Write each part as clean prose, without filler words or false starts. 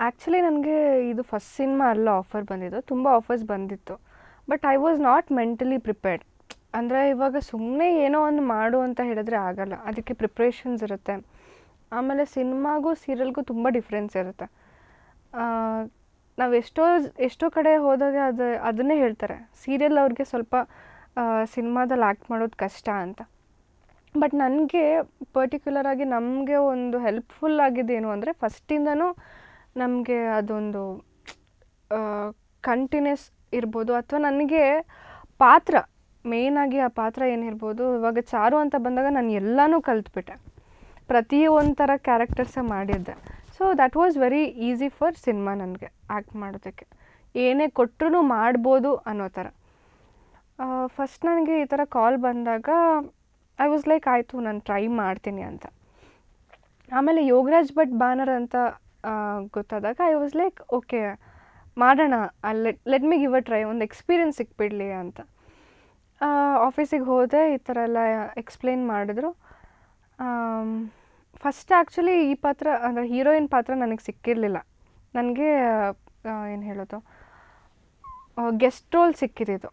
Actually ನನಗೆ ಇದು first cinema ಅಲ್ಲ ಆಫರ್ ಬಂದಿದ್ದು, ತುಂಬ ಆಫರ್ಸ್ ಬಂದಿತ್ತು. But I was not mentally prepared. ಅಂದರೆ ಇವಾಗ ಸುಮ್ಮನೆ ಏನೋ ಒಂದು ಮಾಡು ಅಂತ ಹೇಳಿದ್ರೆ ಆಗಲ್ಲ, ಅದಕ್ಕೆ ಪ್ರಿಪ್ರೇಷನ್ಸ್ ಇರುತ್ತೆ. ಆಮೇಲೆ ಸಿನಿಮಾಗೂ ಸೀರಿಯಲ್ಗೂ ತುಂಬ ಡಿಫ್ರೆನ್ಸ್ ಇರುತ್ತೆ. ನಾವು ಎಷ್ಟೋ ಕಡೆ ಹೋದಾಗ ಅದನ್ನೇ ಹೇಳ್ತಾರೆ, ಸೀರಿಯಲ್ ಅವ್ರಿಗೆ ಸ್ವಲ್ಪ ಸಿನಿಮಾದಲ್ಲಿ ಆ್ಯಕ್ಟ್ ಮಾಡೋದು ಕಷ್ಟ ಅಂತ. ಬಟ್ ನನಗೆ ಪರ್ಟಿಕ್ಯುಲರಾಗಿ ನಮಗೆ ಒಂದು ಹೆಲ್ಪ್ಫುಲ್ ಆಗಿದ್ದೇನು ಅಂದರೆ, ಫಸ್ಟಿಂದನೂ ನಮಗೆ ಅದೊಂದು ಕಂಟಿನ್ಯೂಸ್ ಇರ್ಬೋದು, ಅಥವಾ ನನಗೆ ಪಾತ್ರ ಮೇಯ್ನಾಗಿ ಆ ಪಾತ್ರ ಏನಿರ್ಬೋದು. ಇವಾಗ ಚಾರು ಅಂತ ಬಂದಾಗ ನಾನು ಎಲ್ಲನೂ ಕಲ್ತ್ಬಿಟ್ಟೆ, ಪ್ರತಿಯೊಂಥರ ಕ್ಯಾರೆಕ್ಟರ್ಸೇ ಮಾಡಿದ್ದೆ. So that was very easy for cinema ನನಗೆ ಆ್ಯಕ್ಟ್ ಮಾಡೋದಕ್ಕೆ. ಏನೇ ಕೊಟ್ಟರು ಮಾಡ್ಬೋದು ಅನ್ನೋ ಥರ. ಫಸ್ಟ್ ನನಗೆ ಈ ಥರ ಕಾಲ್ ಬಂದಾಗ ಐ ವಾಸ್ ಲೈಕ್ ಆಯಿತು, ನಾನು ಟ್ರೈ ಮಾಡ್ತೀನಿ ಅಂತ. ಆಮೇಲೆ ಯೋಗರಾಜ್ ಭಟ್ ಬ್ಯಾನರ್ ಅಂತ ಗೊತ್ತಾದಾಗ ಐ ವಾಸ್ ಲೈಕ್ ಓಕೆ ಮಾಡೋಣ, let me give a try, ಒಂದು ಎಕ್ಸ್ಪೀರಿಯನ್ಸ್ ಸಿಕ್ಬಿಡಲಿ ಅಂತ. ಆಫೀಸಿಗೆ ಹೋದೆ, ಈ ಥರ ಎಲ್ಲ ಎಕ್ಸ್ಪ್ಲೇನ್ ಮಾಡಿದ್ರು. ಫಸ್ಟ್ ಆ್ಯಕ್ಚುಲಿ ಈ ಪಾತ್ರ ಅಂದರೆ ಹೀರೋಯಿನ್ ಪಾತ್ರ ನನಗೆ ಸಿಕ್ಕಿರಲಿಲ್ಲ. ನನಗೆ ಏನು ಹೇಳೋದು, ಗೆಸ್ಟ್ ರೋಲ್ ಸಿಕ್ಕಿದ್ದು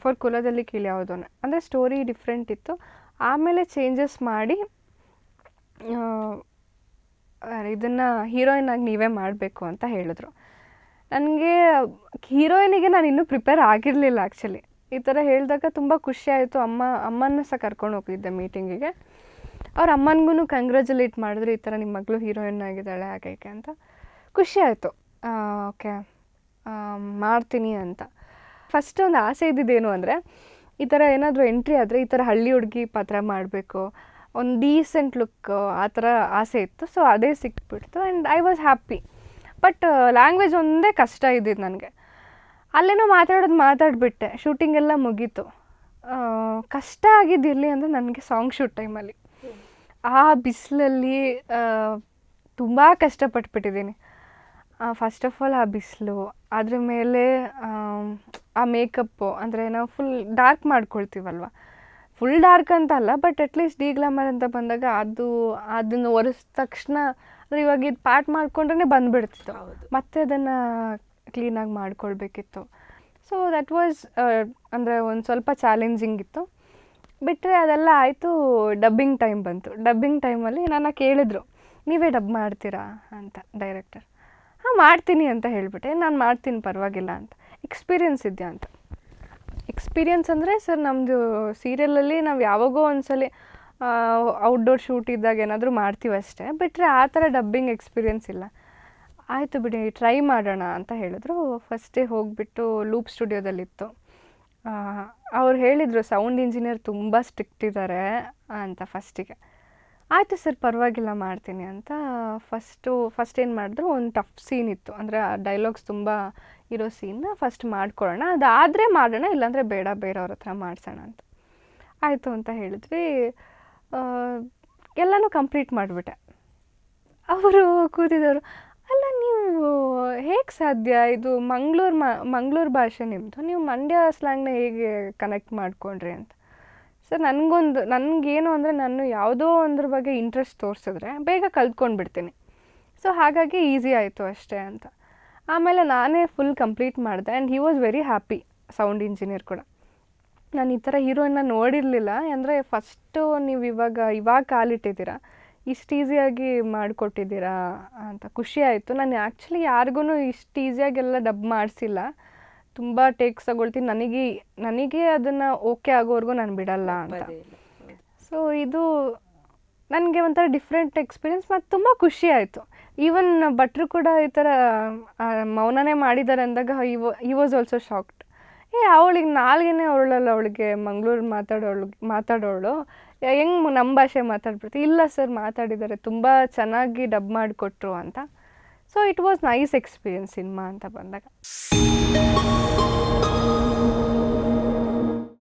ಫಾರ್ ಕುಲದಲ್ಲಿ ಕೀಳು ಯಾವುದೋನೆ. ಅಂದರೆ ಸ್ಟೋರಿ ಡಿಫ್ರೆಂಟ್ ಇತ್ತು. ಆಮೇಲೆ ಚೇಂಜಸ್ ಮಾಡಿ ಇದನ್ನು ಹೀರೋಯಿನಾಗಿ ನೀವೇ ಮಾಡಬೇಕು ಅಂತ ಹೇಳಿದ್ರು. ನನಗೆ ಹೀರೋಯಿನಿಗೆ ನಾನು ಇನ್ನೂ ಪ್ರಿಪೇರ್ ಆಗಿರಲಿಲ್ಲ ಆ್ಯಕ್ಚುಲಿ. ಈ ಥರ ಹೇಳಿದಾಗ ತುಂಬ ಖುಷಿ ಆಯಿತು. ಅಮ್ಮನ ಸಹ ಕರ್ಕೊಂಡು ಹೋಗಿದ್ದೆ ಮೀಟಿಂಗಿಗೆ. ಅವ್ರ ಅಮ್ಮನಿಗೂ ಕಂಗ್ರ್ಯಾಚುಲೇಟ್ ಮಾಡಿದ್ರು, ಈ ಥರ ನಿಮ್ಮ ಮಗಳು ಹೀರೋಯಿನ್ ಆಗಿದ್ದಾಳೆ ಹಾಗೆ ಅಂತ. ಖುಷಿ ಆಯಿತು, ಓಕೆ ಮಾಡ್ತೀನಿ ಅಂತ. ಫಸ್ಟ್ ಒಂದು ಆಸೆ ಇದ್ದಿದ್ದೇನು ಅಂದರೆ, ಈ ಥರ ಏನಾದರೂ ಎಂಟ್ರಿ ಆದರೆ ಈ ಥರ ಹಳ್ಳಿ ಹುಡುಗಿ ಪಾತ್ರ ಮಾಡಬೇಕು, ಒಂದು ಡೀಸೆಂಟ್ ಲುಕ್, ಆ ಥರ ಆಸೆ ಇತ್ತು. ಸೊ ಅದೇ ಸಿಕ್ಬಿಡ್ತು and I was happy. But language ಒಂದೇ ಕಷ್ಟ ಇದ್ದಿದ್ದು ನನಗೆ. ಅಲ್ಲೇನೋ ಮಾತಾಡಿಬಿಟ್ಟೆ, ಶೂಟಿಂಗ್ ಎಲ್ಲ ಮುಗೀತು. ಕಷ್ಟ ಆಗಿದ್ದಿರಲಿ ಅಂದರೆ ನನಗೆ ಸಾಂಗ್ ಶೂಟ್ ಟೈಮಲ್ಲಿ ಆ ಬಿಸಿಲಲ್ಲಿ ತುಂಬ ಕಷ್ಟಪಟ್ಬಿಟ್ಟಿದ್ದೀನಿ. ಫಸ್ಟ್ ಆಫ್ ಆಲ್ ಆ ಬಿಸಿಲು, ಅದ್ರ ಮೇಲೆ ಆ ಮೇಕಪ್ಪು, ಅಂದರೆ ನಾವು ಫುಲ್ ಡಾರ್ಕ್ ಮಾಡ್ಕೊಳ್ತೀವಲ್ವ. ಫುಲ್ ಡಾರ್ಕ್ ಅಂತ ಅಲ್ಲ, ಬಟ್ ಅಟ್ಲೀಸ್ಟ್ ಡಿ ಗ್ಲಾಮರ್ ಅಂತ ಬಂದಾಗ ಅದನ್ನು ಒರೆಸಿದ ತಕ್ಷಣ, ಅಂದರೆ ಇವಾಗ ಇದು ಪಾರ್ಟ್ ಮಾಡ್ಕೊಂಡ್ರೆ ಬಂದುಬಿಡ್ತಿತ್ತು, ಮತ್ತೆ ಅದನ್ನು ಕ್ಲೀನಾಗಿ ಮಾಡ್ಕೊಳ್ಬೇಕಿತ್ತು. ಸೊ ದ್ಯಾಟ್ ವಾಸ್ ಅಂದರೆ ಒಂದು ಸ್ವಲ್ಪ ಚಾಲೆಂಜಿಂಗ್ ಇತ್ತು. ಬಿಟ್ಟರೆ ಅದೆಲ್ಲ ಆಯಿತು. ಡಬ್ಬಿಂಗ್ ಟೈಮ್ ಬಂತು. ಡಬ್ಬಿಂಗ್ ಟೈಮಲ್ಲಿ ನನ್ನ ಕೇಳಿದ್ರು, ನೀವೇ ಡಬ್ ಮಾಡ್ತೀರಾ ಅಂತ ಡೈರೆಕ್ಟರ್. ಹಾಂ ಮಾಡ್ತೀನಿ ಅಂತ ಹೇಳಿಬಿಟ್ಟೆ. ನಾನು ಮಾಡ್ತೀನಿ ಪರವಾಗಿಲ್ಲ ಅಂತ. ಎಕ್ಸ್ಪೀರಿಯನ್ಸ್ ಇದೆಯಾ ಅಂತ. ಎಕ್ಸ್ಪೀರಿಯನ್ಸ್ ಅಂದರೆ ಸರ್ ನಮ್ಮದು ಸೀರಿಯಲಲ್ಲಿ ನಾವು ಯಾವಾಗೋ ಒಂದ್ಸಲ ಔಟ್ಡೋರ್ ಶೂಟ್ ಇದ್ದಾಗ ಏನಾದರೂ ಮಾಡ್ತೀವಿ ಅಷ್ಟೇ, ಬಿಟ್ಟರೆ ಆ ಥರ ಡಬ್ಬಿಂಗ್ ಎಕ್ಸ್ಪೀರಿಯನ್ಸ್ ಇಲ್ಲ. ಆಯಿತು ಬಿಡಿ ಟ್ರೈ ಮಾಡೋಣ ಅಂತ ಹೇಳಿದ್ರು. ಫಸ್ಟೇ ಹೋಗಿಬಿಟ್ಟು ಲೂಪ್ ಸ್ಟುಡಿಯೋದಲ್ಲಿತ್ತು. ಅವ್ರು ಹೇಳಿದರು ಸೌಂಡ್ ಇಂಜಿನಿಯರ್ ತುಂಬ ಸ್ಟ್ರಿಕ್ಟ್ ಇದ್ದಾರೆ ಅಂತ ಫಸ್ಟಿಗೆ. ಆಯಿತು ಸರ್ ಪರವಾಗಿಲ್ಲ ಮಾಡ್ತೀನಿ ಅಂತ. ಫಸ್ಟ್ ಏನು ಮಾಡಿದ್ರು, ಒಂದು ಟಫ್ ಸೀನ್ ಇತ್ತು, ಅಂದರೆ ಆ ಡೈಲಾಗ್ಸ್ ತುಂಬ ಇರೋ ಸೀನ್ನ ಫಸ್ಟ್ ಮಾಡ್ಕೊಳ್ಳೋಣ, ಅದಾದರೆ ಮಾಡೋಣ, ಇಲ್ಲಾಂದರೆ ಬೇಡ ಬೇರೆಯವ್ರ ಹತ್ರ ಮಾಡಿಸೋಣ ಅಂತ. ಆಯಿತು ಅಂತ ಹೇಳಿದ್ವಿ. ಎಲ್ಲನೂ ಕಂಪ್ಲೀಟ್ ಮಾಡಿಬಿಟ್ಟೆ. ಅವರು ಕೂತಿದ್ದವರು, ಅಲ್ಲ ನೀವು ಹೇಗೆ ಸಾಧ್ಯ, ಇದು ಮಂಗಳೂರು ಭಾಷೆ ನಿಮ್ಮದು, ನೀವು ಮಂಡ್ಯ ಸ್ಲ್ಯಾಂಗ್ನ ಹೇಗೆ ಕನೆಕ್ಟ್ ಮಾಡ್ಕೊಂಡ್ರಿ ಅಂತ. ಸರ್ ನನಗೇನು ಅಂದರೆ, ನಾನು ಯಾವುದೋ ಒಂದ್ರ ಬಗ್ಗೆ ಇಂಟ್ರೆಸ್ಟ್ ತೋರಿಸಿದ್ರೆ ಬೇಗ ಕಲ್ತ್ಕೊಂಡ್ಬಿಡ್ತೀನಿ. ಸೊ ಹಾಗಾಗಿ ಈಸಿ ಆಯಿತು ಅಷ್ಟೇ ಅಂತ. ಆಮೇಲೆ ನಾನೇ ಫುಲ್ ಕಂಪ್ಲೀಟ್ ಮಾಡಿದೆ and he was very happy, sound engineer ಕೂಡ. ನಾನು ಈ ಥರ ಹೀರೋಯಿನ್ನ ನೋಡಿರಲಿಲ್ಲ. ಅಂದರೆ ಫಸ್ಟು ನೀವು ಇವಾಗ ಕಾಲಿಟ್ಟಿದ್ದೀರಾ, ಇಷ್ಟು ಈಸಿಯಾಗಿ ಮಾಡಿಕೊಟ್ಟಿದ್ದೀರಾ ಅಂತ ಖುಷಿ ಆಯಿತು. ನಾನು ಆ್ಯಕ್ಚುಲಿ ಯಾರಿಗೂ ಇಷ್ಟು ಈಸಿಯಾಗೆಲ್ಲ ಡಬ್ ಮಾಡಿಸಿಲ್ಲ, ತುಂಬ ಟೇಕ್ಸ್ ತಗೊಳ್ತೀನಿ. ನನಗೆ ಅದನ್ನು ಓಕೆ ಆಗೋವರೆಗೂ ನಾನು ಬಿಡಲ್ಲ ಅಂತ. ಸೊ ಇದು ನನಗೆ ಒಂಥರ ಡಿಫ್ರೆಂಟ್ ಎಕ್ಸ್ಪೀರಿಯನ್ಸ್ ಮತ್ತು ತುಂಬ ಖುಷಿ ಆಯಿತು. ಈವನ್ ಭಟ್ರು ಕೂಡ ಈ ಥರ ಮೌನನೇ ಮಾಡಿದ್ದಾರೆ ಅಂದಾಗ ಹಿ ವಾಸ್ ಆಲ್ಸೋ ಶಾಕ್ಡ್. ಅವಳಿಗೆ ನಾಲ್ಗೆನೇ ಅವಳಲ್ಲ, ಅವಳಿಗೆ ಮಂಗಳೂರು ಮಾತಾಡೋಳು ಹೆಂಗೆ ನಮ್ಮ ಭಾಷೆ ಮಾತಾಡ್ಬಿಡ್ತೀವಿ. ಇಲ್ಲ ಸರ್ ಮಾತಾಡಿದ್ದಾರೆ, ತುಂಬ ಚೆನ್ನಾಗಿ ಡಬ್ ಮಾಡಿಕೊಟ್ರು ಅಂತ. So it was nice experience cinema ಅಂತ ಬಂದಾಗ.